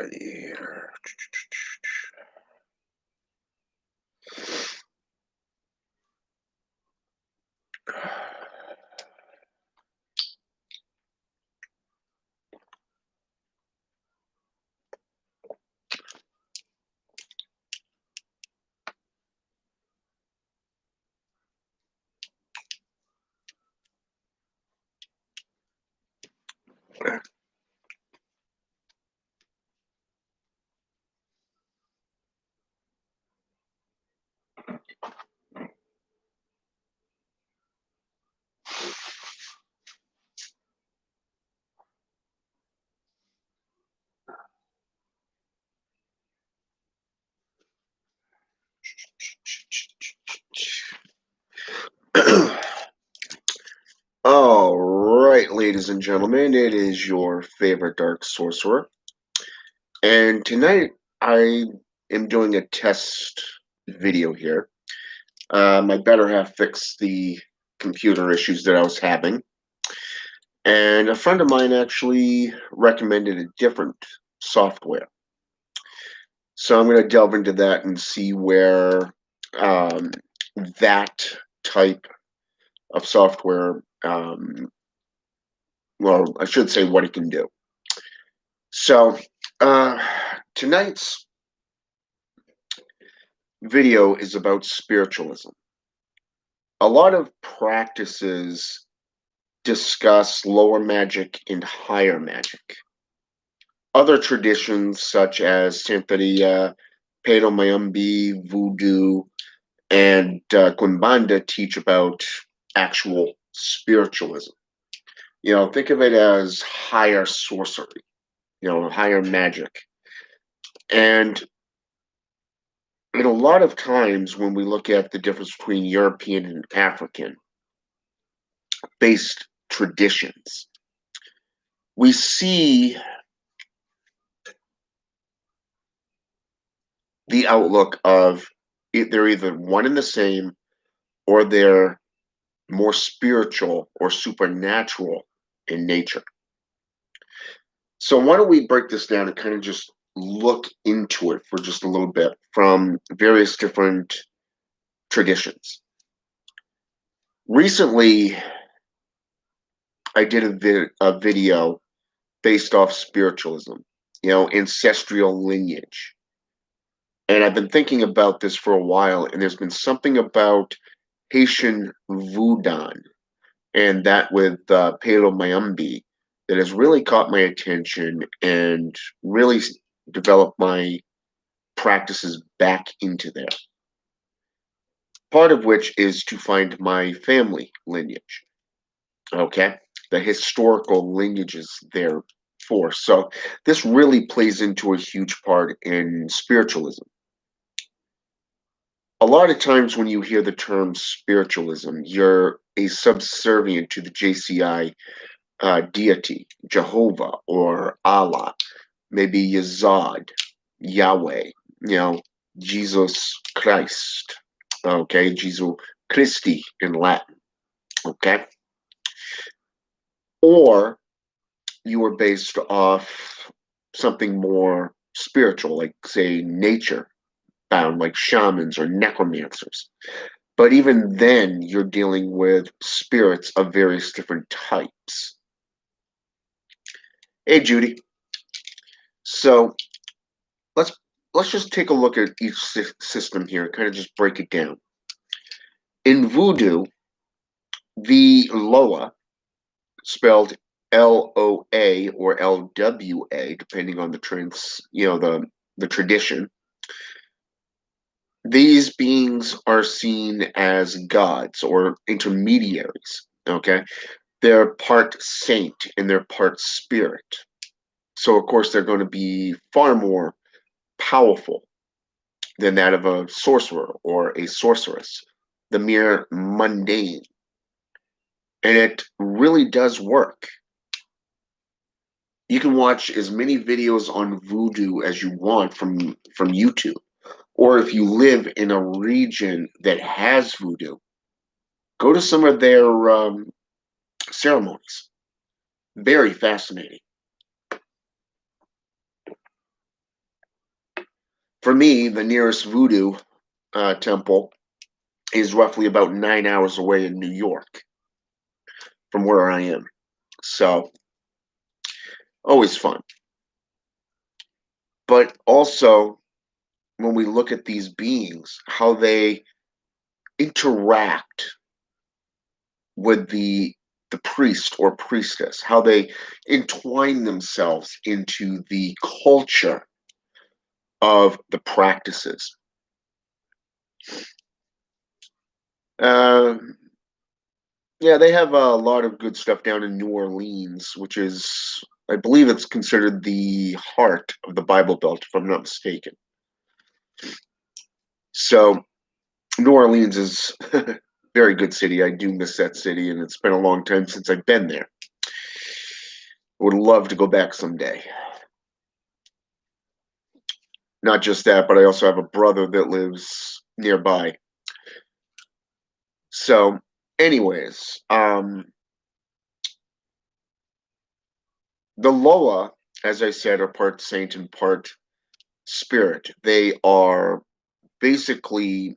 Alrighty here. All right, ladies and gentlemen, it is your favorite dark sorcerer, and tonight I am doing a test video here. My better half fixed the computer issues that I was having, and a friend of mine actually recommended a different software. So I'm going to delve into that and see where um, that type of software, well, I should say what it can do. So tonight's video is about spiritualism. A lot of practices discuss lower magic and higher magic. Other traditions such as Santeria, Pero Mayumbi, Voodoo, and Quimbanda teach about actual spiritualism. Think of it as higher sorcery, higher magic. And a lot of times when we look at the difference between European and African based traditions, we see the outlook of they're either one and the same or they're more spiritual or supernatural in nature. So why don't we break this down and kind of just look into it for just a little bit from various different traditions. Recently, I did a video based off spiritualism, ancestral lineage. And I've been thinking about this for a while, and there's been something about Haitian voodoo and that with Palo Mayumbi that has really caught my attention and really developed my practices back into there. Part of which is to find my family lineage, okay? The historical lineages there for. So this really plays into a huge part in spiritualism. A lot of times when you hear the term spiritualism, you're a subservient to the JCI deity, Jehovah or Allah, maybe Yazad, Yahweh, Jesus Christ, okay, Jesus Christi in Latin, okay? Or you are based off something more spiritual, like, say, nature bound, like shamans or necromancers. But even then, you're dealing with spirits of various different types. Hey, Judy. So let's just take a look at each system here and kind of just break it down. In voodoo, the Loa, spelled L-O-A or L-W-A, depending on the the tradition, these beings are seen as gods or intermediaries, okay? They're part saint and they're part spirit. So, of course, they're going to be far more powerful than that of a sorcerer or a sorceress, the mere mundane. And it really does work. You can watch as many videos on voodoo as you want from YouTube. Or if you live in a region that has voodoo, go to some of their ceremonies. Very fascinating. For me, the nearest voodoo temple is roughly about 9 hours away in New York from where I am. So, always fun. But also, when we look at these beings, how they interact with the priest or priestess, how they entwine themselves into the culture of the practices. Um, yeah, they have a lot of good stuff down in New Orleans, which is, I believe, it's considered the heart of the Bible Belt, if I'm not mistaken. So New Orleans is a very good city. I do miss that city, and it's been a long time since I've been there. Would love to go back someday. Not just that, but I also have a brother that lives nearby. So, anyways, the Loa, as I said, are part saint and part spirit. They are basically,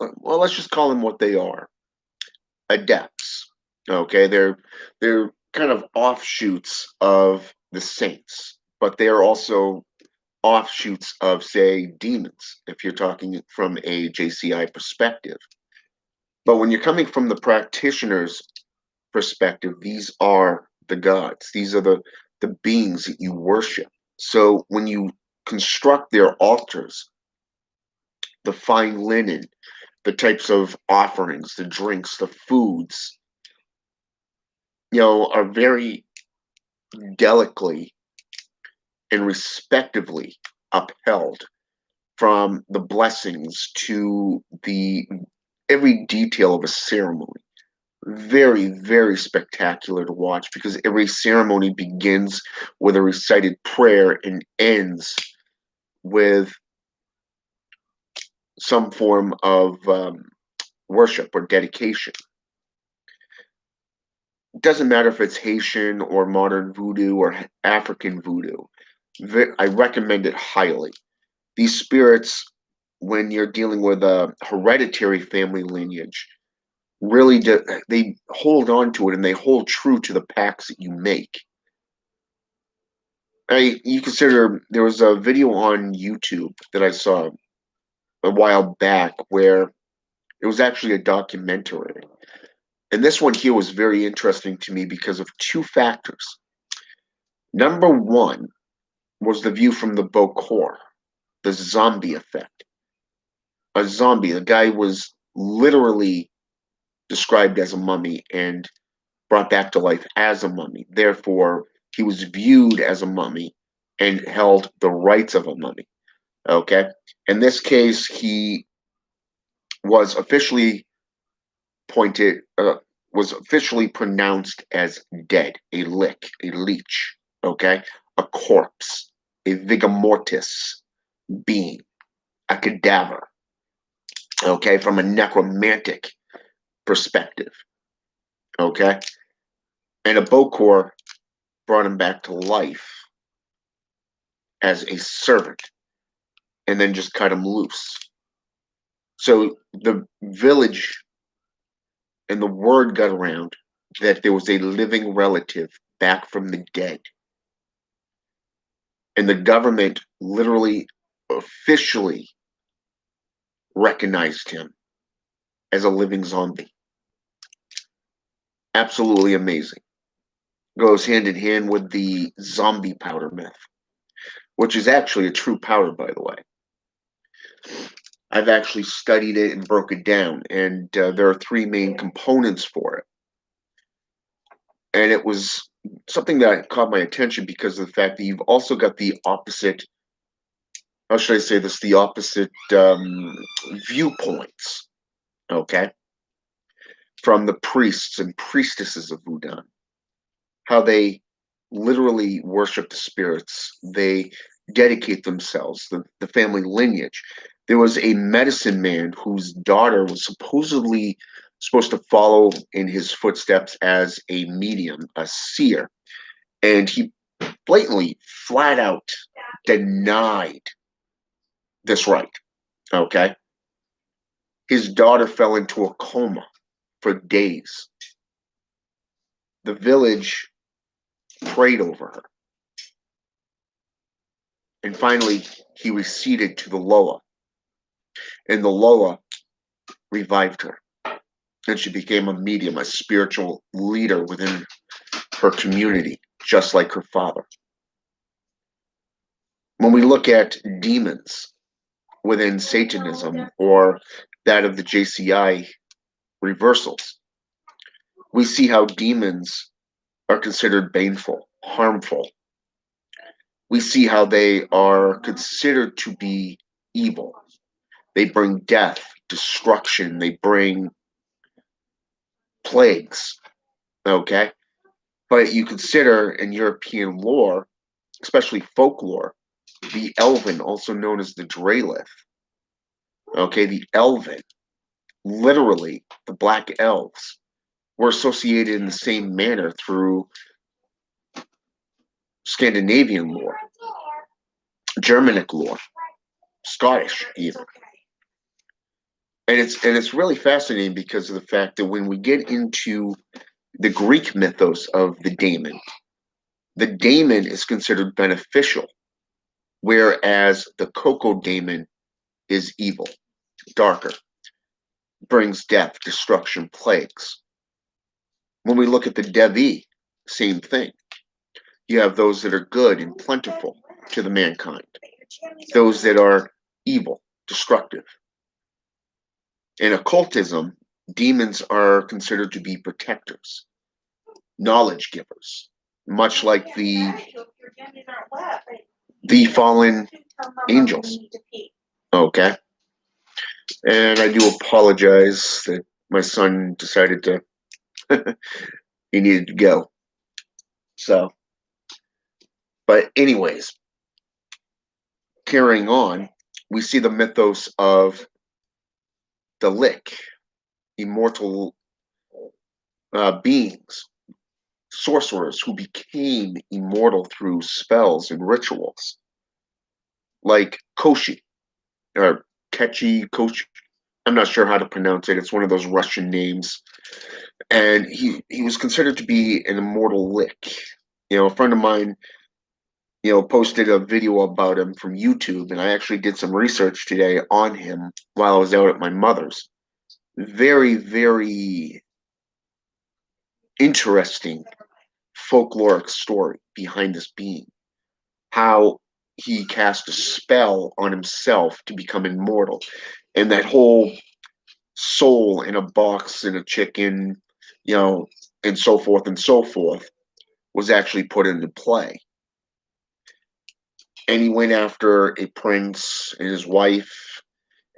well, let's just call them what they are, adepts. Okay, they're kind of offshoots of the saints, but they are also offshoots of, say, demons, if you're talking from a JCI perspective. But when you're coming from the practitioner's perspective, these are the gods. These are the beings that you worship. So when you construct their altars, the fine linen, the types of offerings, the drinks, the foods, are very delicately and respectively upheld, from the blessings to the every detail of a ceremony. Very, very spectacular to watch, because every ceremony begins with a recited prayer and ends with some form of worship or dedication. It doesn't matter if it's Haitian or modern voodoo or African voodoo. I recommend it highly. These spirits, when you're dealing with a hereditary family lineage, really they hold on to it, and they hold true to the pacts that you make. You consider, there was a video on YouTube that I saw a while back where it was actually a documentary. And this one here was very interesting to me because of two factors. Number one was the view from the Bokor, the zombie effect. A zombie, the guy was literally described as a mummy and brought back to life as a mummy. Therefore, he was viewed as a mummy and held the rights of a mummy. Okay. In this case, he was officially pointed, was officially pronounced as dead, a a leech, okay, a corpse, a vigor mortis being, a cadaver, okay, from a necromantic perspective, okay, and a Bokor brought him back to life as a servant, and then just cut him loose. So the village and the word got around that there was a living relative back from the dead. And the government literally officially recognized him as a living zombie. Absolutely amazing. Goes hand in hand with the zombie powder myth, which is actually a true powder, by the way. I've actually studied it and broke it down, and there are three main components for it. And it was something that caught my attention because of the fact that you've also got the opposite, how should I say this, the opposite viewpoints, okay, from the priests and priestesses of Voodoo, how they literally worship the spirits. They dedicate themselves, the family lineage. There was a medicine man whose daughter was supposedly supposed to follow in his footsteps as a medium, a seer. And he blatantly, flat out denied this right, okay? His daughter fell into a coma for days. The village prayed over her, and finally he receded to the Loa, and the Loa revived her, and she became a medium, a spiritual leader within her community, just like her father. When we look at demons within Satanism or that of the JCI reversals, we see how demons are considered baneful, harmful. We see how they are considered to be evil. They bring death, destruction, they bring plagues, okay? But you consider in European lore, especially folklore, the Elven, also known as the Drelith, okay, the Elven, literally the Black Elves, were associated in the same manner through Scandinavian lore, Germanic lore, Scottish even. And it's really fascinating because of the fact that when we get into the Greek mythos of the daemon is considered beneficial, whereas the cocoa daemon is evil, darker, brings death, destruction, plagues. When we look at the Devi, same thing. You have those that are good and plentiful to the mankind, those that are evil, destructive. In occultism, demons are considered to be protectors, knowledge givers, much like the fallen angels. Okay. And I do apologize that my son decided to he needed to go. So, but anyways, carrying on, we see the mythos of the Lick, immortal beings, sorcerers who became immortal through spells and rituals, like Koshi or Kechi Koshi. I'm not sure how to pronounce it. It's one of those Russian names, and he was considered to be an immortal Lick. A friend of mine, posted a video about him from YouTube, and I actually did some research today on him while I was out at my mother's. Very, very interesting folkloric story behind this being. How he cast a spell on himself to become immortal. And that whole soul in a box in a chicken, and so forth, was actually put into play. And he went after a prince and his wife.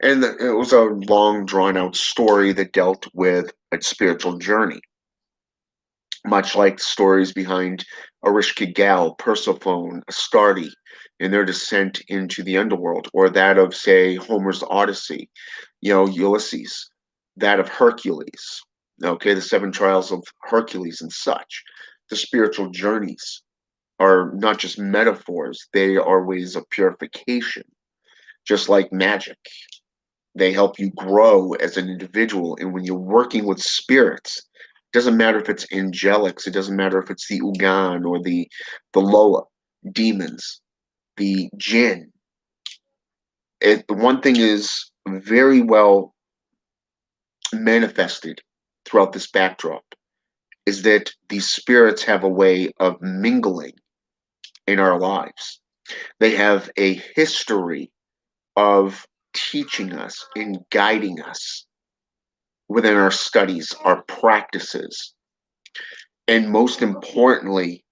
And it was a long, drawn out story that dealt with a spiritual journey, much like stories behind Ereshkigal, Persephone, Astarte, and their descent into the underworld, or that of, say, Homer's Odyssey, Ulysses, that of Hercules, okay, the seven trials of Hercules and such. The spiritual journeys are not just metaphors, they are ways of purification, just like magic. They help you grow as an individual. And when you're working with spirits, it doesn't matter if it's angelics, it doesn't matter if it's the Ugan or the Loa, demons, the Jinn. One thing is very well manifested throughout this backdrop is that these spirits have a way of mingling in our lives. They have a history of teaching us and guiding us within our studies, our practices, and most importantly,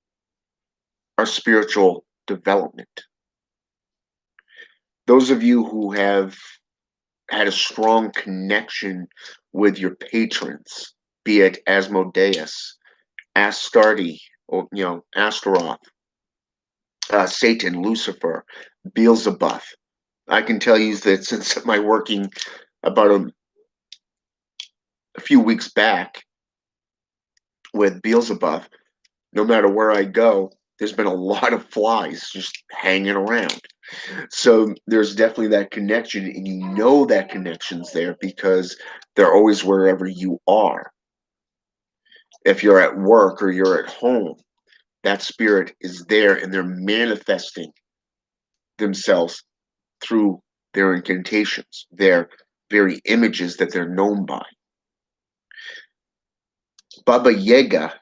our spiritual development. Those of you who have had a strong connection with your patrons, be it Asmodeus, Astarte, or Astaroth, Satan, Lucifer, Beelzebub. I can tell you that since my working about a few weeks back with Beelzebub, no matter where I go, There's been a lot of flies just hanging around. So there's definitely that connection, and you know that connection's there because they're always wherever you are. If you're at work or you're at home, that spirit is there and they're manifesting themselves through their incantations, their very images that they're known by. Baba Yaga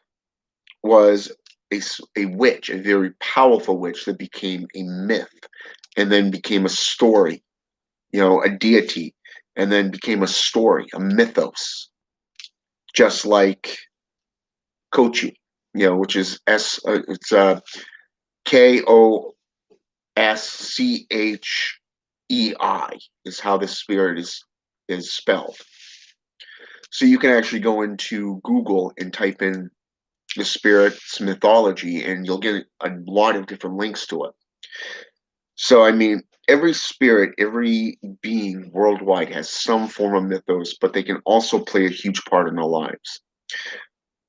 was a witch, a very powerful witch that became a myth and then became a story, a deity, and then became a story, a mythos, just like Kochi, which is Koschei is how this spirit is spelled. So you can actually go into Google and type in the spirit's mythology, and you'll get a lot of different links to it. So, I mean, every spirit, every being worldwide has some form of mythos, but they can also play a huge part in our lives.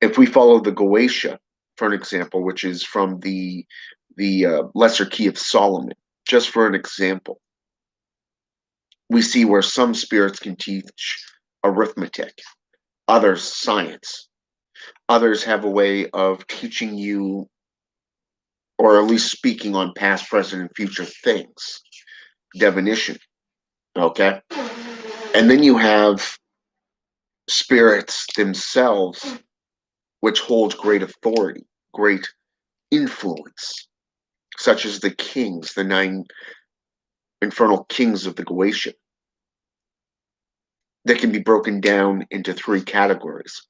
If we follow the Goetia, for an example, which is from the Lesser Key of Solomon, just for an example, we see where some spirits can teach arithmetic, others science, others have a way of teaching you, or at least speaking on past, present, and future things, divination. Okay. And then you have spirits themselves, which hold great authority, great influence, such as the kings, the 9 infernal kings of the Goetia. That can be broken down into 3 categories: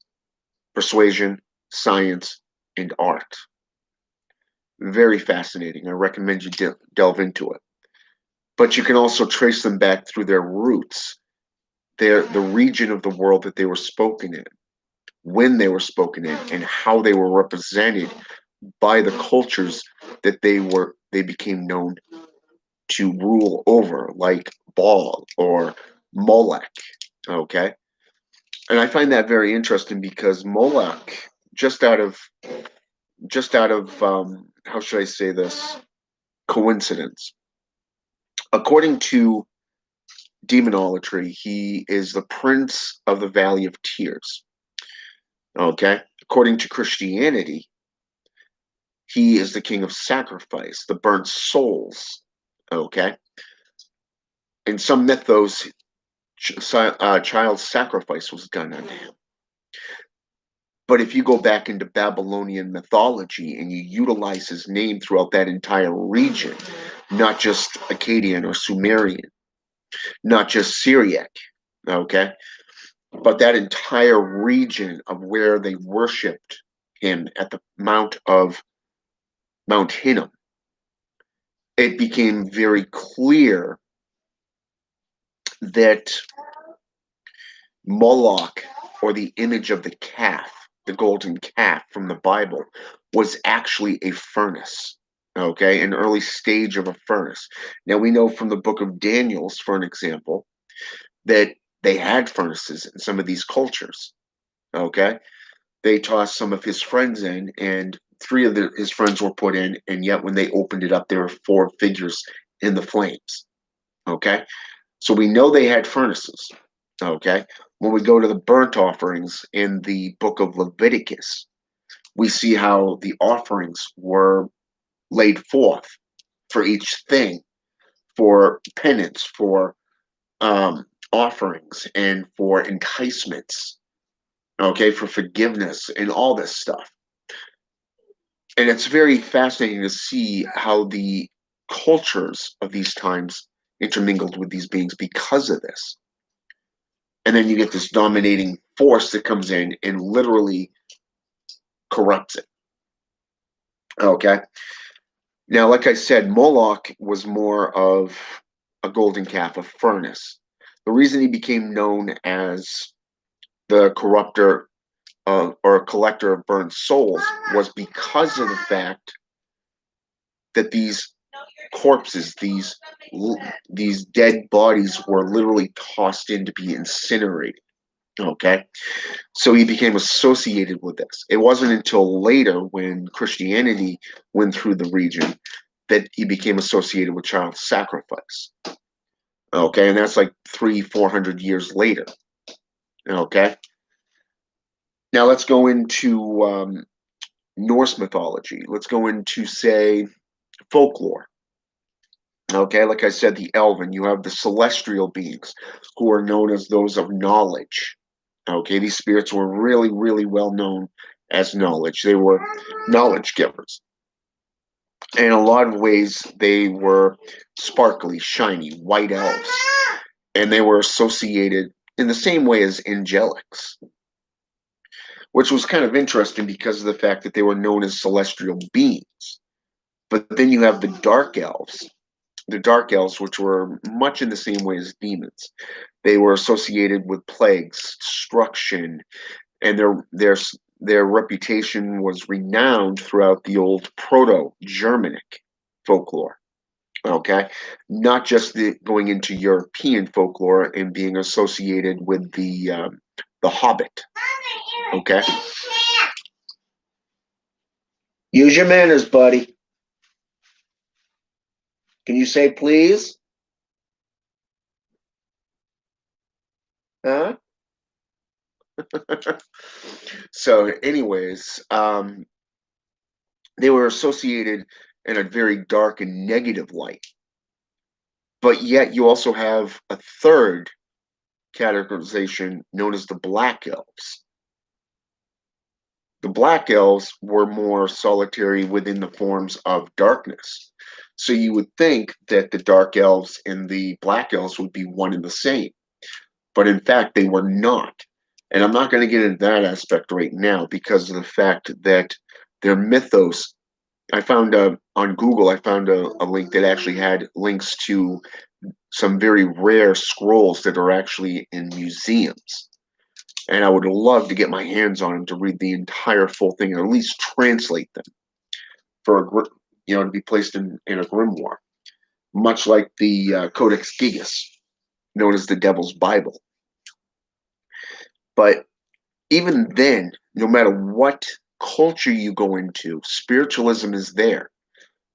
persuasion, science, and art. Very fascinating. I recommend you delve into it. But you can also trace them back through their roots, the region of the world that they were spoken in, when they were spoken in, and how they were represented by the cultures that they became known to rule over, like Baal or Molech. Okay, and I find that very interesting because Molech, just out of how should I say this, coincidence. According to demonolatry, he is the prince of the Valley of Tears. Okay, according to Christianity, he is the king of sacrifice, the burnt souls. Okay, in some mythos, child sacrifice was done unto him. But if you go back into Babylonian mythology and you utilize his name throughout that entire region, not just Akkadian or Sumerian, not just Syriac, okay, but that entire region of where they worshipped him at the Mount Hinnom, it became very clear that Moloch, or the image of the calf, the golden calf from the Bible, was actually a furnace, okay, an early stage of a furnace. Now we know from the book of Daniel's, for an example, that they had furnaces in some of these cultures, okay. They tossed some of his friends in, and 3 of his friends were put in, and yet when they opened it up, there were 4 figures in the flames, okay. So we know they had furnaces, okay. When we go to the burnt offerings in the book of Leviticus, we see how the offerings were laid forth for each thing, for penance, for offerings, and for enticements, okay, for forgiveness, and all this stuff. And it's very fascinating to see how the cultures of these times intermingled with these beings because of this. And then you get this dominating force that comes in and literally corrupts it. Okay. Now, like I said, Moloch was more of a golden calf, a furnace. The reason he became known as the corrupter or a collector of burnt souls was because of the fact that these corpses, these dead bodies, were literally tossed in to be incinerated. Okay, so he became associated with this. It wasn't until later, when Christianity went through the region, that he became associated with child sacrifice. Okay, and that's like 400 years later. Okay, now let's go into Norse mythology. Let's go into, say, folklore. Okay, like I said, the elven, you have the celestial beings who are known as those of knowledge. Okay, these spirits were really, really well known as knowledge. They were knowledge givers. In a lot of ways, they were sparkly, shiny, white elves, and they were associated in the same way as angelics, which was kind of interesting because of the fact that they were known as celestial beings. But then you have the dark elves, which were much in the same way as demons. They were associated with plagues, destruction, and their reputation was renowned throughout the old Proto-Germanic folklore. Okay, not just going into European folklore and being associated with the Hobbit. Okay, use your manners, buddy. Can you say please? Huh? So, anyways, they were associated in a very dark and negative light. But yet, you also have a third categorization known as the Black Elves. The Black Elves were more solitary within the forms of darkness. So you would think that the Dark Elves and the Black Elves would be one and the same. But in fact, they were not. And I'm not going to get into that aspect right now because of the fact that their mythos, I found on Google, I found a link that actually had links to some very rare scrolls that are actually in museums. And I would love to get my hands on them to read the entire full thing, or at least translate them for to be placed in a grimoire, much like the Codex Gigas, known as the Devil's Bible. But even then, no matter what culture you go into, spiritualism is there.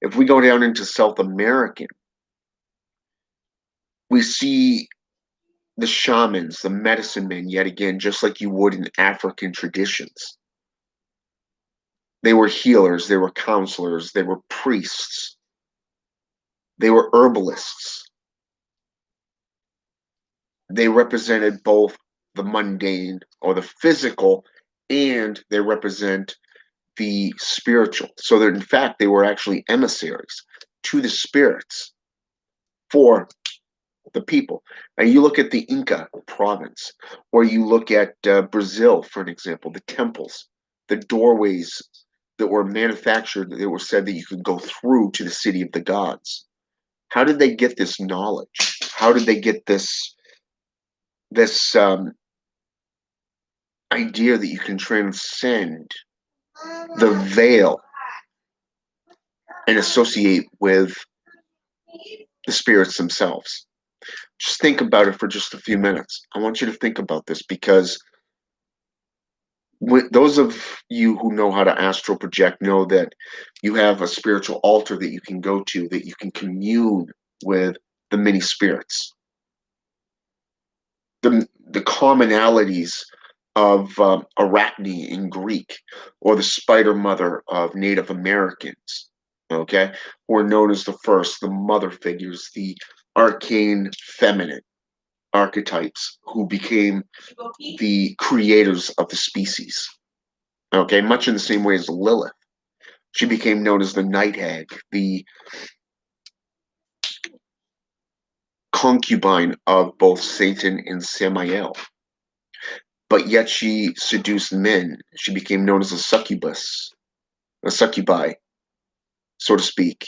If we go down into South American, we see the shamans, the medicine men, yet again, just like you would in African traditions. They were healers, they were counselors, they were priests, they were herbalists. They represented both the mundane or the physical, and they represent the spiritual. So that in fact, they were actually emissaries to the spirits for the people. And you look at the Inca province, or you look at Brazil, for an example, the temples, the doorways that were manufactured, that were said that you could go through to the city of the gods. How did they get this knowledge? How did they get this idea that you can transcend the veil and associate with the spirits themselves? Just think about it for just a few minutes. I want you to think about this because those of you who know how to astral project know that you have a spiritual altar that you can go to, that you can commune with the many spirits. The commonalities of Arachne in Greek, or the spider mother of Native Americans, okay, who are known as the mother figures, the arcane feminine archetypes who became the creators of the species. Okay, much in the same way as Lilith. She became known as the night hag, the concubine of both Satan and Samael. But yet she seduced men. She became known as a succubus, a succubi, so to speak.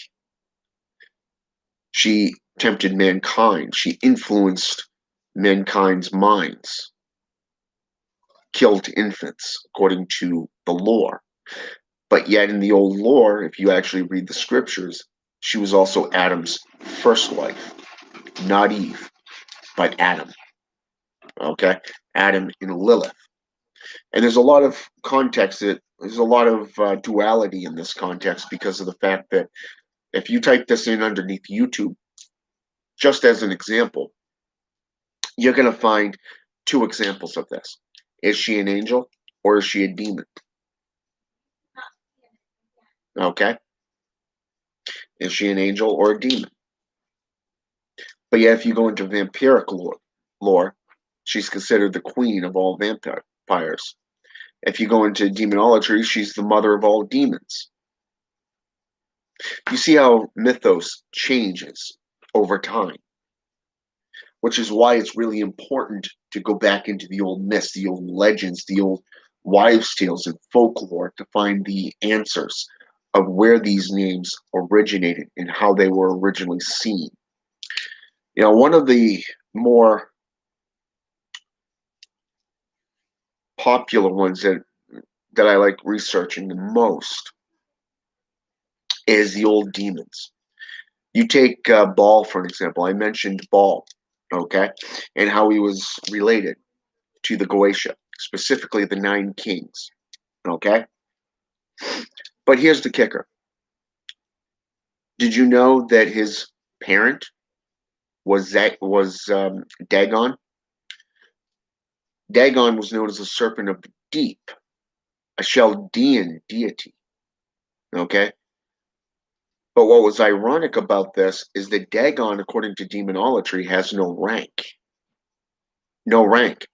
She tempted mankind. She influenced mankind's minds, killed infants, according to the lore. But yet, in the old lore, if you actually read the scriptures, she was also Adam's first wife, not Eve, but Adam. Okay, Adam and Lilith. And there's a lot of context that there's a lot of duality in this context because of the fact that if you type this in underneath YouTube, just as an example, you're going to find two examples of this. Is she an angel or is she a demon? Okay. Is she an angel or a demon? But yet, if you go into vampiric lore, she's considered the queen of all vampires. If you go into demonology, she's the mother of all demons. You see how mythos changes over time, which is why it's really important to go back into the old myths, the old legends, the old wives' tales and folklore to find the answers of where these names originated and how they were originally seen. You know, one of the more popular ones that I like researching the most is the old demons. You take Baal for an example. I mentioned Baal, okay, and how he was related to the Goetia, specifically the Nine Kings, okay. But here's the kicker: did you know that his parent was Dagon? Dagon was known as the serpent of the deep, a Chaldean deity, okay. But what was ironic about this is that Dagon, according to demonology, has no rank. No rank.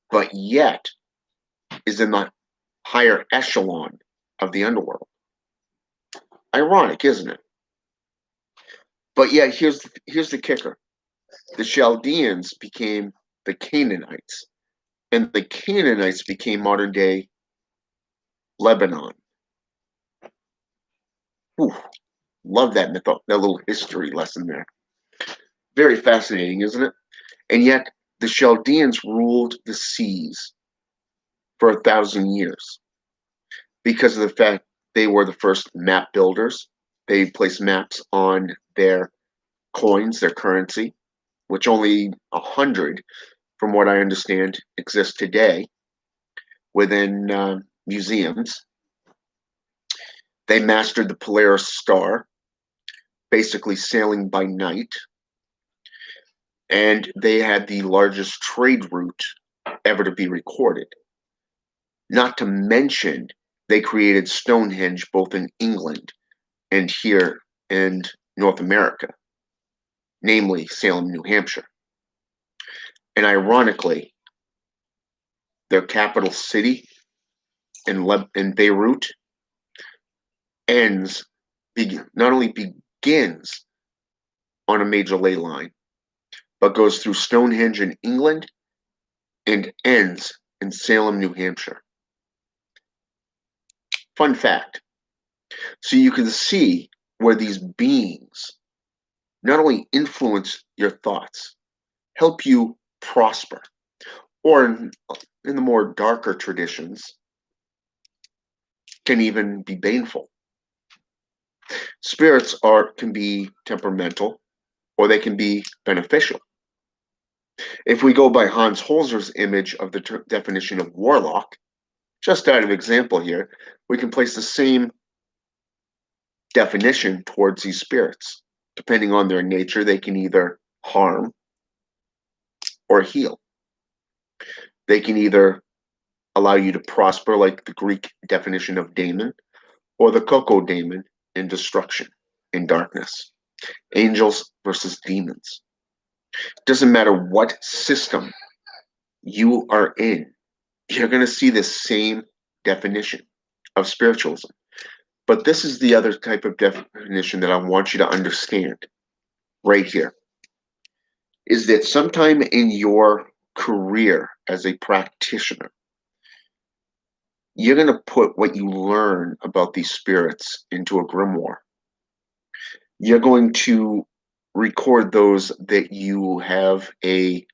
But yet is in the higher echelon of the underworld. Ironic, isn't it? But yet here's the kicker. The Chaldeans became the Canaanites, and the Canaanites became modern day Lebanon. Whew, love that little history lesson there. Very fascinating, isn't it? And yet the Chaldeans ruled the seas for 1,000 years because of the fact they were the first map builders. They placed maps on their coins, their currency, which only 100, from what I understand, exist today within museums. They mastered the Polaris star, basically sailing by night, and they had the largest trade route ever to be recorded. Not to mention, they created Stonehenge both in England and here in North America, namely Salem, New Hampshire. And ironically, their capital city in Beirut ends, not only begins on a major ley line, but goes through Stonehenge in England and ends in Salem, New Hampshire. Fun fact. So you can see where these beings not only influence your thoughts, help you prosper, or in the more darker traditions, can even be baneful. Spirits can be temperamental, or they can be beneficial. If we go by Hans Holzer's image of the definition of warlock, just out of example here, we can place the same definition towards these spirits. Depending on their nature, they can either harm or heal. They can either allow you to prosper, like the Greek definition of daemon, or the cocoa daemon in destruction, in darkness. Angels versus demons. Doesn't matter what system you are in, you're going to see the same definition of spiritualism. But this is the other type of definition that I want you to understand right here, is that sometime in your career as a practitioner, you're going to put what you learn about these spirits into a grimoire. You're going to record those that you have a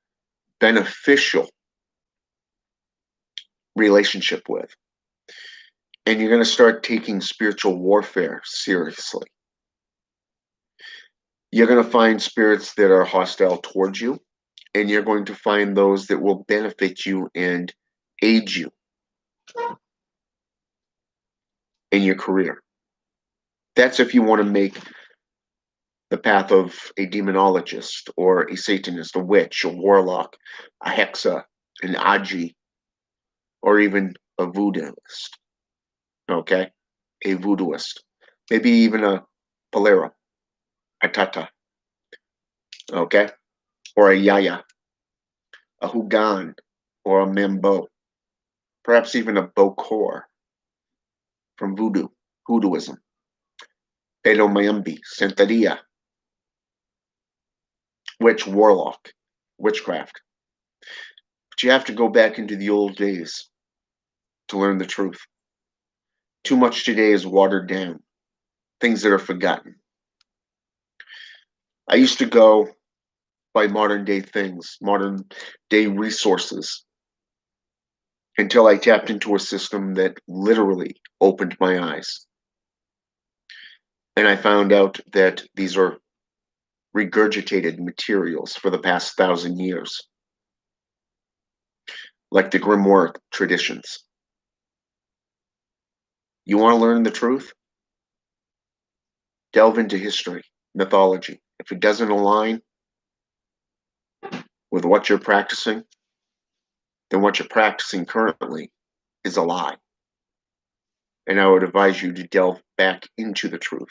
beneficial relationship with. And you're going to start taking spiritual warfare seriously. You're going to find spirits that are hostile towards you, and you're going to find those that will benefit you and aid you in your career. That's if you want to make the path of a demonologist or a Satanist, a witch, a warlock, a hexa, an aji, or even a voodooist. Okay? A voodooist. Maybe even a palero, a tata, okay? Or a yaya, a hugan, or a mambo. Perhaps even a bokor from voodooism. Pero mayambi, santeria, witch, warlock, witchcraft. But you have to go back into the old days to learn the truth. Too much today is watered down, things that are forgotten. I used to go by modern day things, modern day resources, until I tapped into a system that literally opened my eyes. And I found out that these are regurgitated materials for the past 1,000 years, like the grimoire traditions. You want to learn the truth? Delve into history, mythology. If it doesn't align with what you're practicing, then what you're practicing currently is a lie. And I would advise you to delve back into the truth.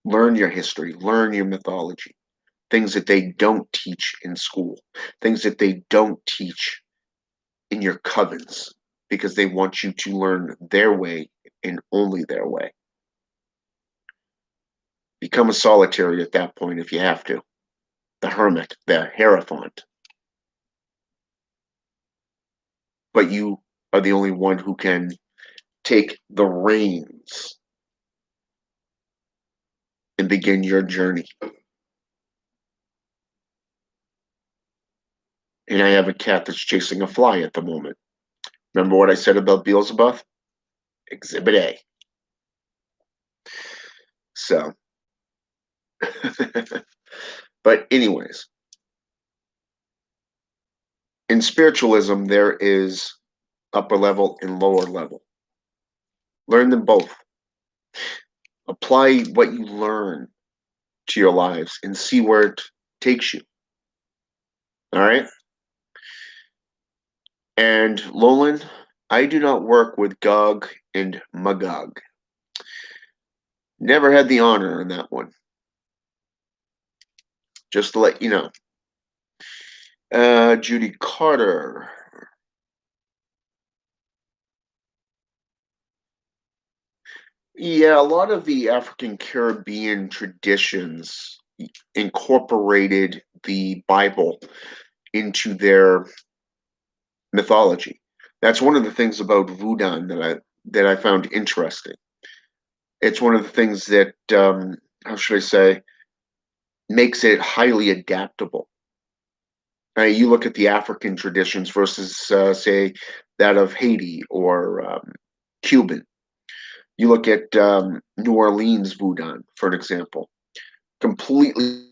Learn your history, learn your mythology, things that they don't teach in school, things that they don't teach in your covens, because they want you to learn their way and only their way. Become a solitary at that point if you have to. The hermit, the hierophant. But you are the only one who can take the reins and begin your journey. And I have a cat that's chasing a fly at the moment. Remember what I said about Beelzebub? Exhibit A. So, but anyways, in spiritualism, there is upper level and lower level. Learn them both. Apply what you learn to your lives and see where it takes you. All right? And Lolan, I do not work with Gog and Magog. Never had the honor in that one. Just to let you know. Judy Carter. Yeah, a lot of the African Caribbean traditions incorporated the Bible into their mythology. That's one of the things about Voodoo that I found interesting. It's one of the things that how should I say makes it highly adaptable. You look at the African traditions versus say that of Haiti or Cuban. You look at New Orleans Voodoo, for an example, completely.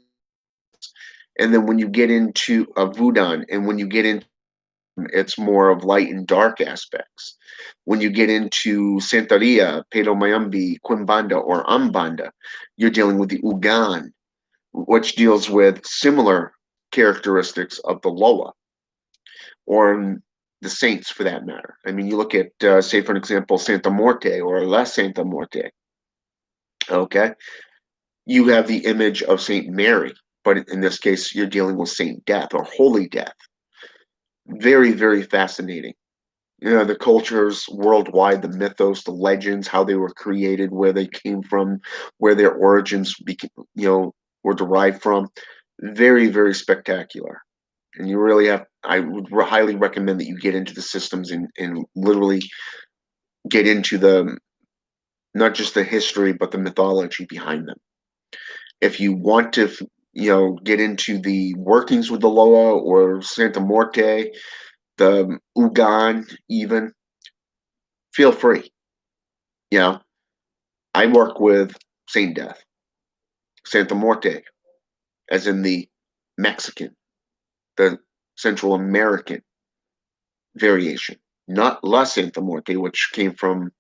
And then when you get into a Voodoo, and when you get into it's more of light and dark aspects. When you get into Santeria, Pedo Mayambi, Quimbanda, or Umbanda, you're dealing with the Ugan, which deals with similar characteristics of the Loa, or the saints for that matter. I mean, you look at, say, for an example, Santa Morte or La Santa Morte, okay? You have the image of Saint Mary, but in this case, you're dealing with Saint Death or Holy Death. Very, very fascinating. You know, the cultures worldwide, the mythos, the legends, how they were created, where they came from, where their origins were derived from. Very, very spectacular. And you really have, I would highly recommend that you get into the systems and literally get into the, not just the history, but the mythology behind them. If you want to, get into the workings with the Loa or Santa Morte, the Ugan even, feel free. You know, I work with Saint Death, Santa Morte, as in the Mexican, the Central American variation, not La Santa Muerte, which came from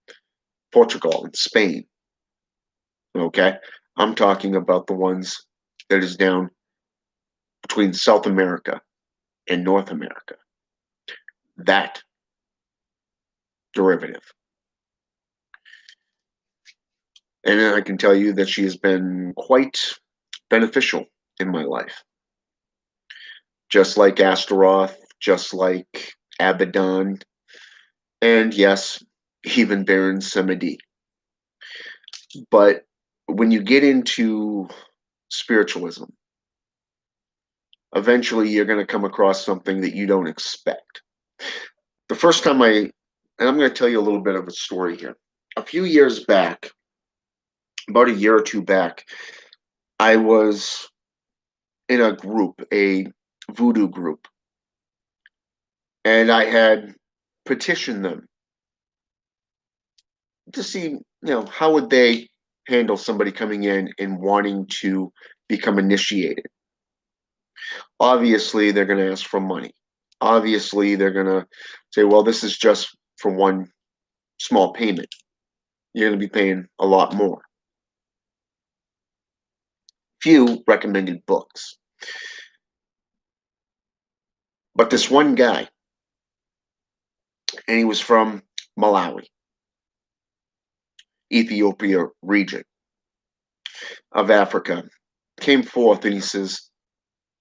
Portugal and Spain. Okay, I'm talking about the ones that is down between South America and North America. That derivative. And I can tell you that she has been quite beneficial in my life. Just like Astaroth, just like Abaddon, and yes, even Baron Samedi. But when you get into spiritualism, eventually you're going to come across something that you don't expect. The first time and I'm going to tell you a little bit of a story here. A few years back, about a year or two back, I was in a group, a voodoo group, and I had petitioned them to see, how would they handle somebody coming in and wanting to become initiated. Obviously, they're going to ask for money. Obviously, they're going to say, well, this is just for one small payment. You're going to be paying a lot more. Few recommended books. But this one guy, and he was from Malawi, Ethiopia region of Africa, came forth and he says,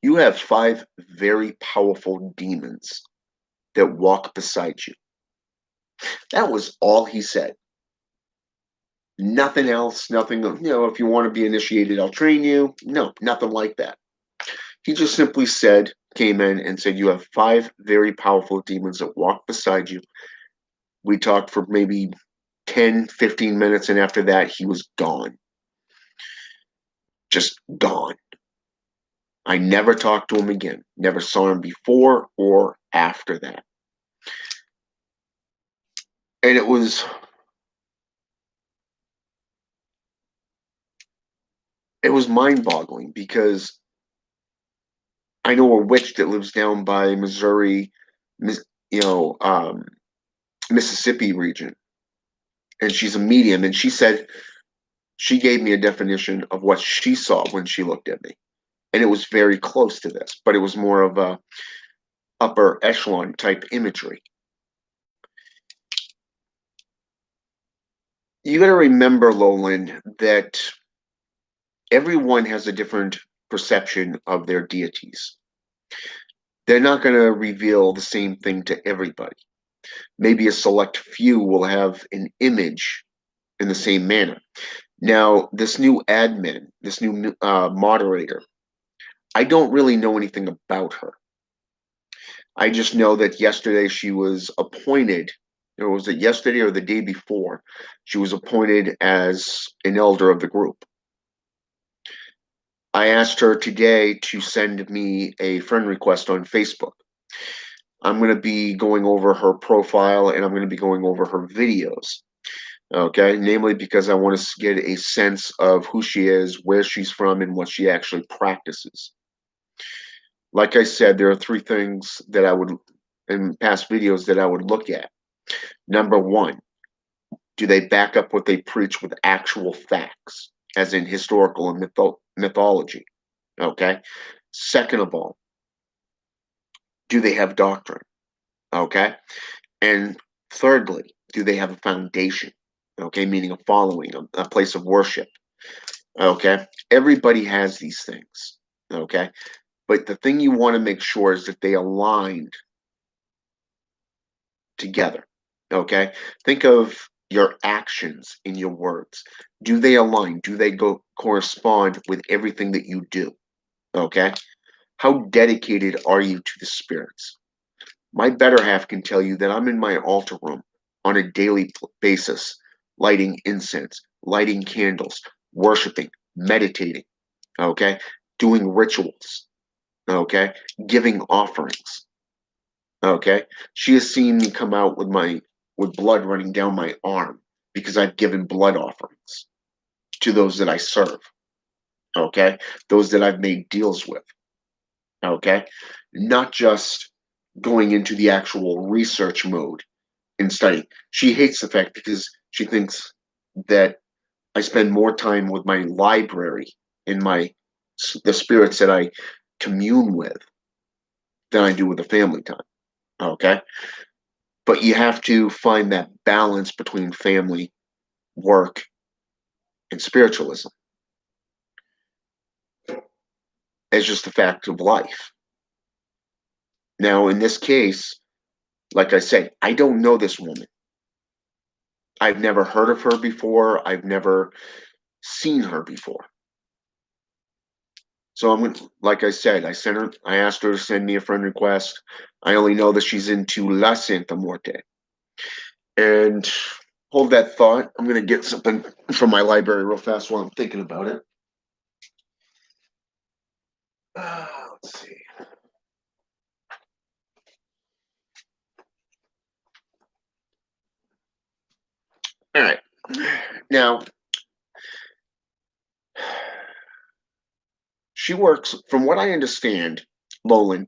you have 5 very powerful demons that walk beside you. That was all he said. Nothing else, nothing, if you want to be initiated, I'll train you. No, nothing like that. He just simply came in and said, you have 5 very powerful demons that walk beside you. We talked for maybe 10, 15 minutes, and after that, he was gone. Just gone. I never talked to him again. Never saw him before or after that. And it was mind-boggling because I know a witch that lives down by Missouri, Mississippi region, and she's a medium, and she said she gave me a definition of what she saw when she looked at me, and it was very close to this, but it was more of a upper echelon type imagery. You got to remember, Lowland, that everyone has a different perception of their deities. They're not going to reveal the same thing to everybody. Maybe a select few will have an image in the same manner. Now, this new admin, this new moderator, I don't really know anything about her. I just know that yesterday she was appointed, or was it yesterday or the day before, she was appointed as an elder of the group. I asked her today to send me a friend request on Facebook. I'm going to be going over her profile and I'm going to be going over her videos. Okay, namely because I want to get a sense of who she is, where she's from, and what she actually practices. Like I said, there are 3 things that I would, in past videos, that I would look at. Number 1, do they back up what they preach with actual facts, as in historical and mythology? Okay. Second of all, do they have doctrine? Okay. And thirdly, do they have a foundation? Okay, meaning a following, a place of worship. Okay, everybody has these things. Okay, but the thing you want to make sure is that they aligned together. Okay, think of your actions in your words. Do they align? Do they correspond with everything that you do? Okay, how dedicated are you to the spirits? My better half can tell you that I'm in my altar room on a daily basis, lighting incense, lighting candles, worshiping, meditating, okay, doing rituals, okay, giving offerings, okay. She has seen me come out with blood running down my arm because I've given blood offerings to those that I serve, okay, those that I've made deals with. okay? Not just going into the actual research mode in study. She hates the fact because she thinks that I spend more time with my library and the spirits that I commune with than I do with the family time. Okay. But you have to find that balance between family, work, and spiritualism as just a fact of life. Now, in this case, like I said, I don't know this woman. I've never heard of her before. I've never seen her before. So like I said, I asked her to send me a friend request. I only know that she's into La Santa Muerte. And hold that thought. I'm going to get something from my library real fast while I'm thinking about it. Let's see. All right. Now, she works, from what I understand, Lolan,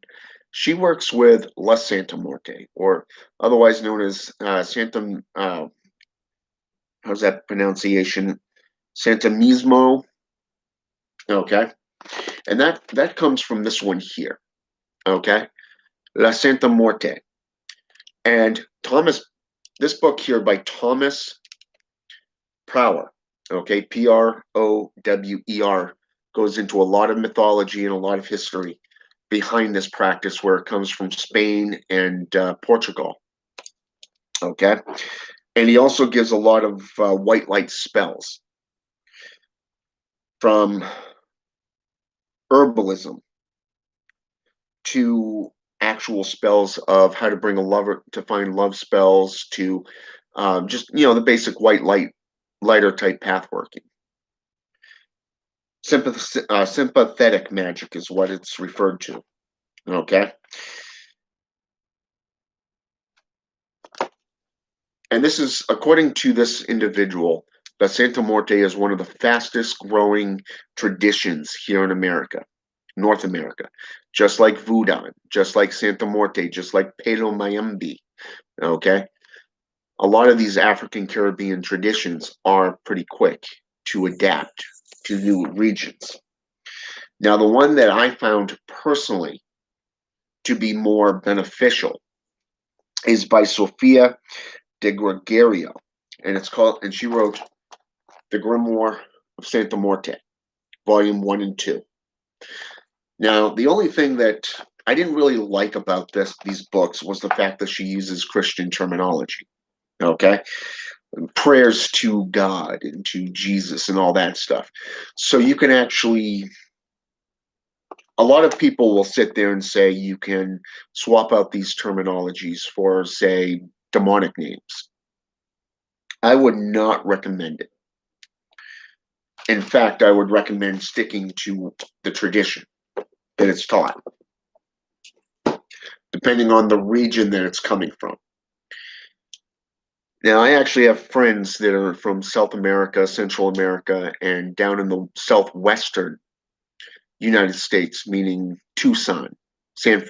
she works with La Santa Muerte, or otherwise known as Santa, how's that pronunciation? Santa Mismo. Okay. And that comes from this one here. Okay. La Santa Muerte. And this book here by Thomas Prower, okay, Prower, goes into a lot of mythology and a lot of history behind this practice, where it comes from Spain and Portugal, okay? And he also gives a lot of white light spells from herbalism to actual spells of how to bring a lover, to find love spells, to just, the basic lighter type path working. Sympathetic magic is what it's referred to. Okay. And this is, according to this individual, the Santa Muerte is one of the fastest growing traditions here in America, North America. Just like Voodoo, just like Santa Muerte, just like Palo Mayombe. Okay. A lot of these African Caribbean traditions are pretty quick to adapt to new regions. Now, the one that I found personally to be more beneficial is by Sophia de Gregorio, and she wrote The Grimoire of Santa Muerte, Volume 1 and 2. Now, the only thing that I didn't really like about these books was the fact that she uses Christian terminology, okay? Prayers to God and to Jesus and all that stuff. So you can actually, a lot of people will sit there and say you can swap out these terminologies for, say, demonic names. I would not recommend it. In fact, I would recommend sticking to the tradition that it's taught, depending on the region that it's coming from. Now, I actually have friends that are from South America, Central America, and down in the southwestern United States, meaning Tucson, San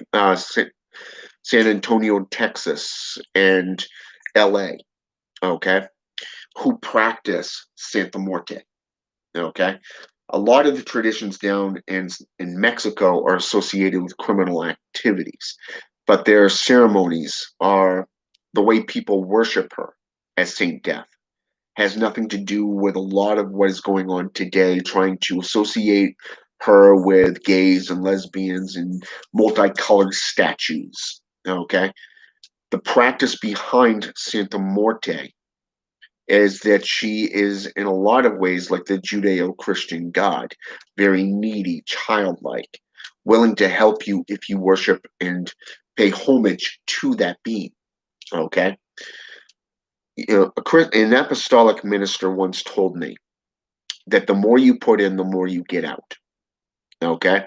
Antonio, Texas, and LA, okay, who practice Santa Muerte, okay? A lot of the traditions down in Mexico are associated with criminal activities, but their ceremonies are the way people worship her as Saint Death. Has nothing to do with a lot of what is going on today, trying to associate her with gays and lesbians and multicolored statues. Okay. The practice behind Santa Muerte is that she is, in a lot of ways, like the Judeo Christian God, very needy, childlike, willing to help you if you worship and pay homage to that being. Okay. An apostolic minister once told me that the more you put in, the more you get out. Okay.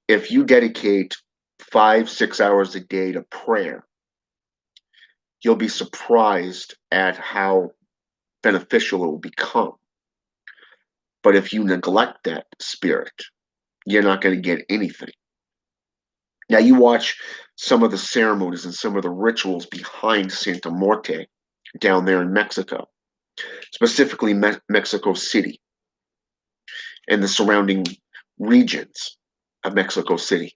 If you dedicate 5, 6 hours a day to prayer, you'll be surprised at how beneficial it will become. But if you neglect that spirit, you're not going to get anything. Now, you watch some of the ceremonies and some of the rituals behind Santa Muerte down there in Mexico, specifically Mexico City and the surrounding regions of Mexico City.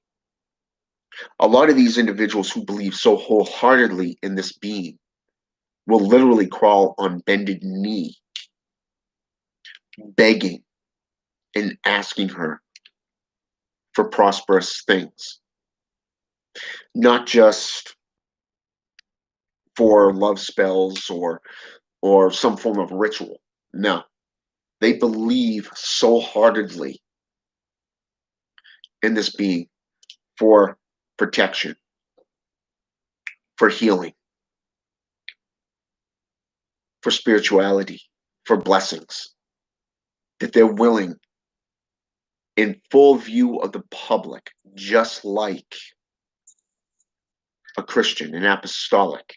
A lot of these individuals who believe so wholeheartedly in this being will literally crawl on bended knee, begging and asking her for prosperous things, not just for love spells or some form of ritual. No, they believe so heartedly in this being for protection, for healing, for spirituality, for blessings, that they're willing, in full view of the public, just like a Christian, an apostolic,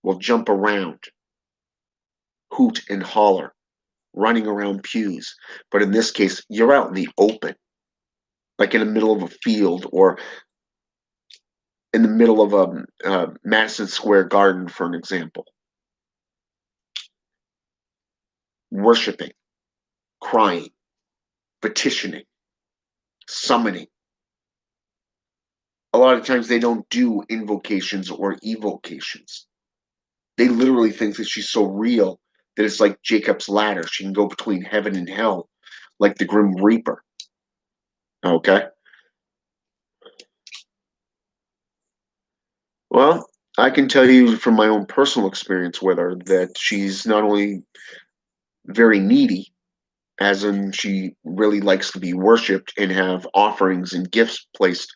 will jump around, hoot and holler, running around pews. But in this case, you're out in the open, like in the middle of a field or in the middle of a Madison Square Garden, for an example, worshiping, crying, petitioning, summoning. A lot of times they don't do invocations or evocations. They literally think that she's so real that it's like Jacob's ladder. She can go between heaven and hell, like the Grim Reaper. Okay? Well, I can tell you from my own personal experience with her that she's not only very needy, as in she really likes to be worshipped and have offerings and gifts placed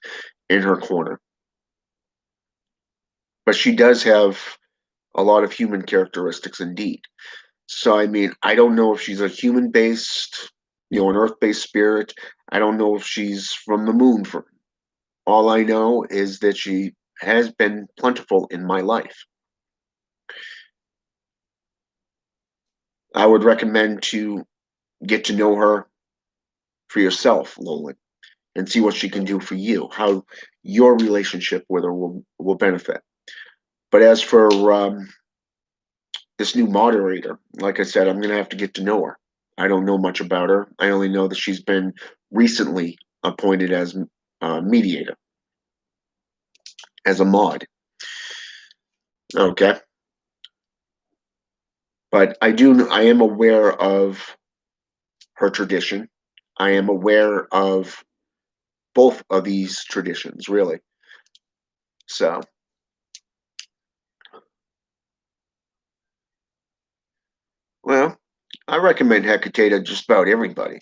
in her corner, but she does have a lot of human characteristics indeed. So, I mean, I don't know if she's a human based, an earth based spirit. I don't know if she's from the moon. For all I know is that she has been plentiful in my life. I would recommend to get to know her for yourself, Lolan, and see what she can do for you, how your relationship with her will benefit. But as for this new moderator, like I said, I'm going to have to get to know her. I don't know much about her. I only know that she's been recently appointed as mediator, as a mod. Okay, but I am aware of her tradition. I am aware of both of these traditions, really. So, well, I recommend Hecate to just about everybody,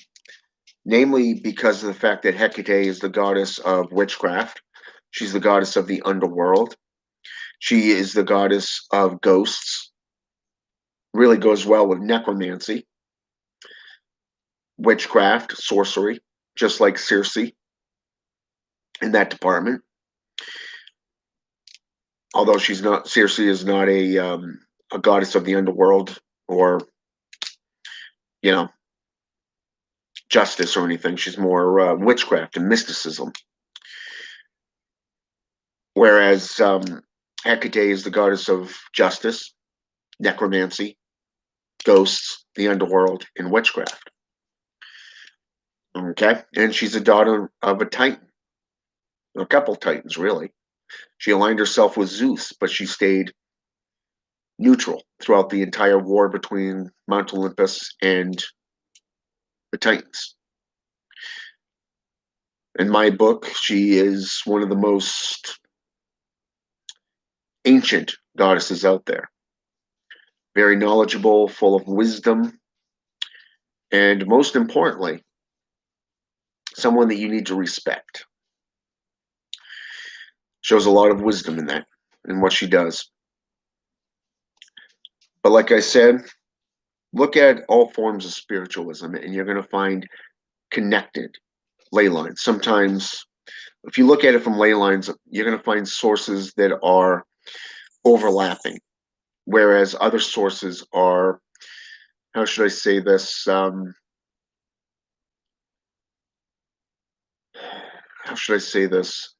namely because of the fact that Hecate is the goddess of witchcraft. She's the goddess of the underworld. She is the goddess of ghosts. Really goes well with necromancy, witchcraft, sorcery, just like Circe in that department. Although Circe is not a goddess of the underworld or you know justice or anything. She's more witchcraft and mysticism. Whereas Hecate is the goddess of justice, necromancy, ghosts, the underworld, and witchcraft. Okay, and she's a daughter of a titan, a couple titans, really. She aligned herself with Zeus, but she stayed neutral throughout the entire war between Mount Olympus and the Titans. In my book, she is one of the most ancient goddesses out there. Very knowledgeable, full of wisdom, and most importantly, someone that you need to respect. Shows a lot of wisdom in that, in what she does. But like I said, look at all forms of spiritualism, and you're going to find connected ley lines. Sometimes, if you look at it from ley lines, you're going to find sources that are overlapping, whereas other sources are, how should I say this? how should I say this?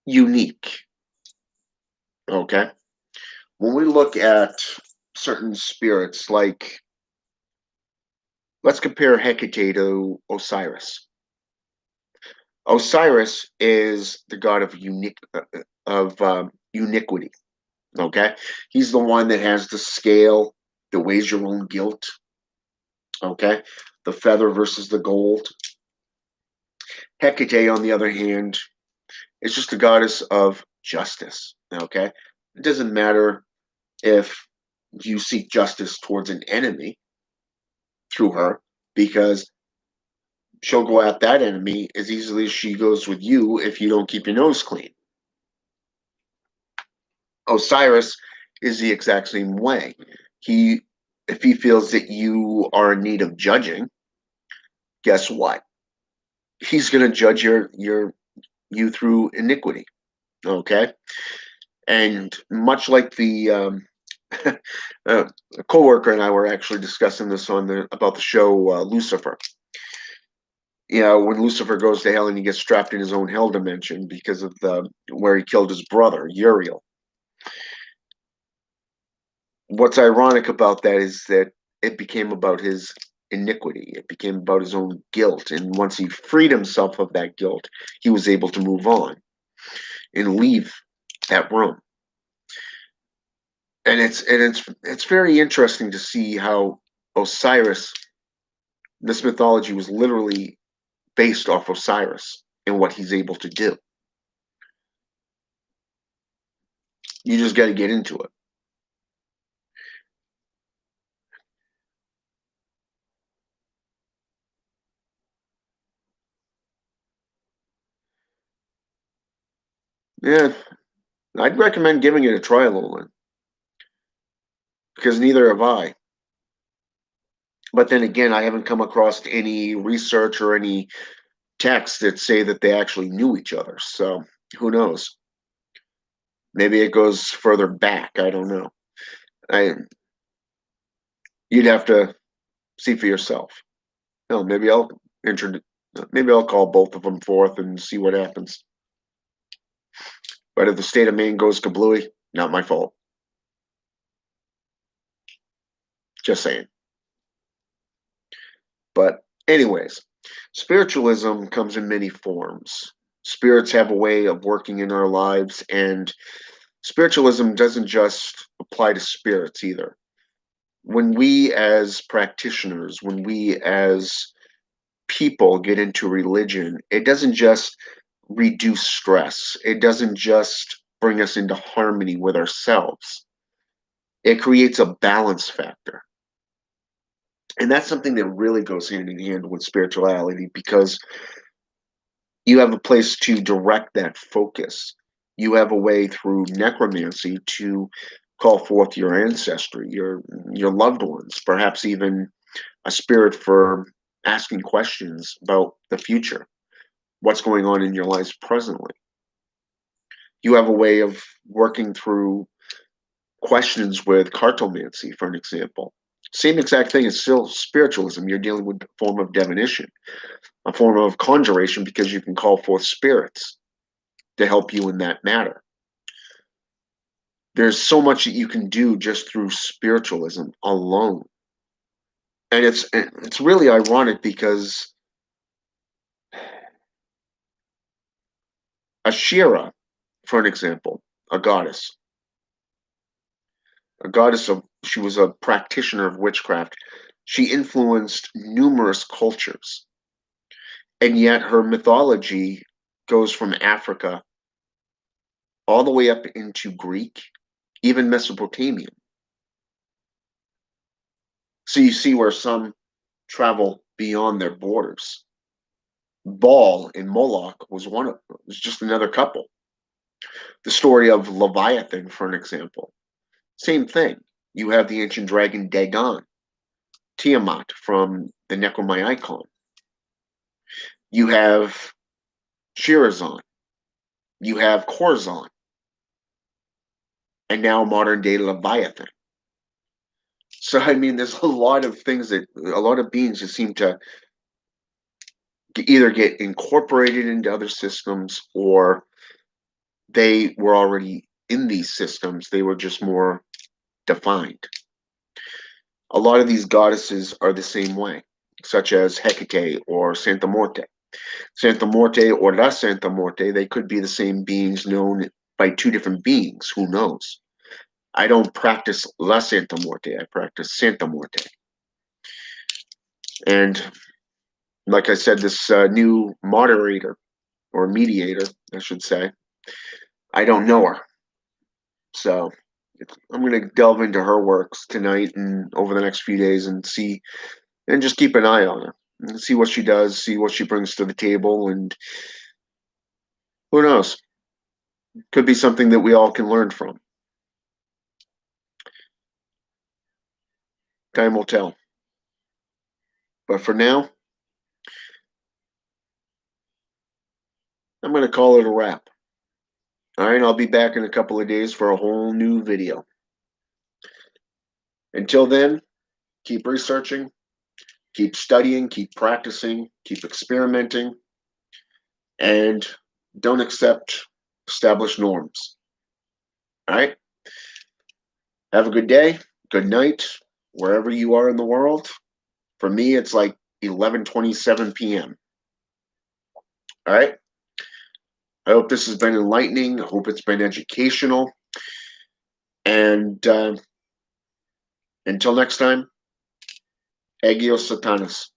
Unique. Okay. When we look at certain spirits, like let's compare Hecate to Osiris. Osiris is the god of uniquity. Okay, he's the one that has the scale that weighs your own guilt. Okay, the feather versus the gold. Hecate, on the other hand, is just the goddess of justice. Okay, it doesn't matter if you seek justice towards an enemy through her, because she'll go at that enemy as easily as she goes with you if you don't keep your nose clean. Osiris is the exact same way. He, if he feels that you are in need of judging, guess what? He's going to judge your you through iniquity. Okay, and much like the a coworker and I were actually discussing this on the about the show Lucifer. You know, when Lucifer goes to hell and he gets trapped in his own hell dimension because of the where he killed his brother Uriel. What's ironic about that is that it became about his iniquity. It became about his own guilt. And once he freed himself of that guilt, he was able to move on and leave that room. And it's very interesting to see how Osiris, this mythology was literally based off Osiris and what he's able to do. You just got to get into it. Yeah, I'd recommend giving it a try a little bit because neither have I. But then again, I haven't come across any research or any texts that say that they actually knew each other. So who knows? Maybe it goes further back. I don't know. I You'd have to see for yourself. No, maybe I'll call both of them forth and see what happens. But if the state of Maine goes kablooey, not my fault. Just saying. But anyways, spiritualism comes in many forms. Spirits have a way of working in our lives, and spiritualism doesn't just apply to spirits either. When we as practitioners, when we as people get into religion, it doesn't just reduce stress, it doesn't just bring us into harmony with ourselves, it creates a balance factor. And that's something that really goes hand in hand with spirituality because you have a place to direct that focus. You have a way through necromancy to call forth your ancestry, your loved ones, perhaps even a spirit for asking questions about the future, what's going on in your lives presently. You have a way of working through questions with cartomancy, for an example. Same exact thing is still spiritualism. You're dealing with a form of divination, a form of conjuration, because you can call forth spirits to help you in that matter. There's so much that you can do just through spiritualism alone. And it's really ironic because Ashira, for an example, a goddess, she was a practitioner of witchcraft. She influenced numerous cultures, and yet her mythology goes from Africa all the way up into Greek, even Mesopotamian. So you see where some travel beyond their borders. Baal and Moloch was just another couple. The story of Leviathan, for an example, same thing. You have the ancient dragon Dagon, Tiamat from the Necromaicon. You have Shirazan. You have Corzon, and now modern day Leviathan. So I mean, there's a lot of things that a lot of beings just seem to either get incorporated into other systems, or they were already in these systems. They were just more defined. A lot of these goddesses are the same way, such as Hecate or Santa Morte. Santa Morte or La Santa Morte, they could be the same beings known by two different beings. Who knows? I don't practice La Santa Morte. I practice Santa Morte. And like I said, this new moderator or mediator, I should say, I don't know her. So I'm going to delve into her works tonight and over the next few days and see, and just keep an eye on her and see what she does, see what she brings to the table. And who knows? Could be something that we all can learn from. Time will tell. But for now, I'm going to call it a wrap. All right, I'll be back in a couple of days for a whole new video. Until then, keep researching, keep studying, keep practicing, keep experimenting, and don't accept established norms. All right? Have a good day, good night, wherever you are in the world. For me, it's like 11:27 p.m. All right? I hope this has been enlightening. I hope it's been educational. And until next time, Agios Satanas.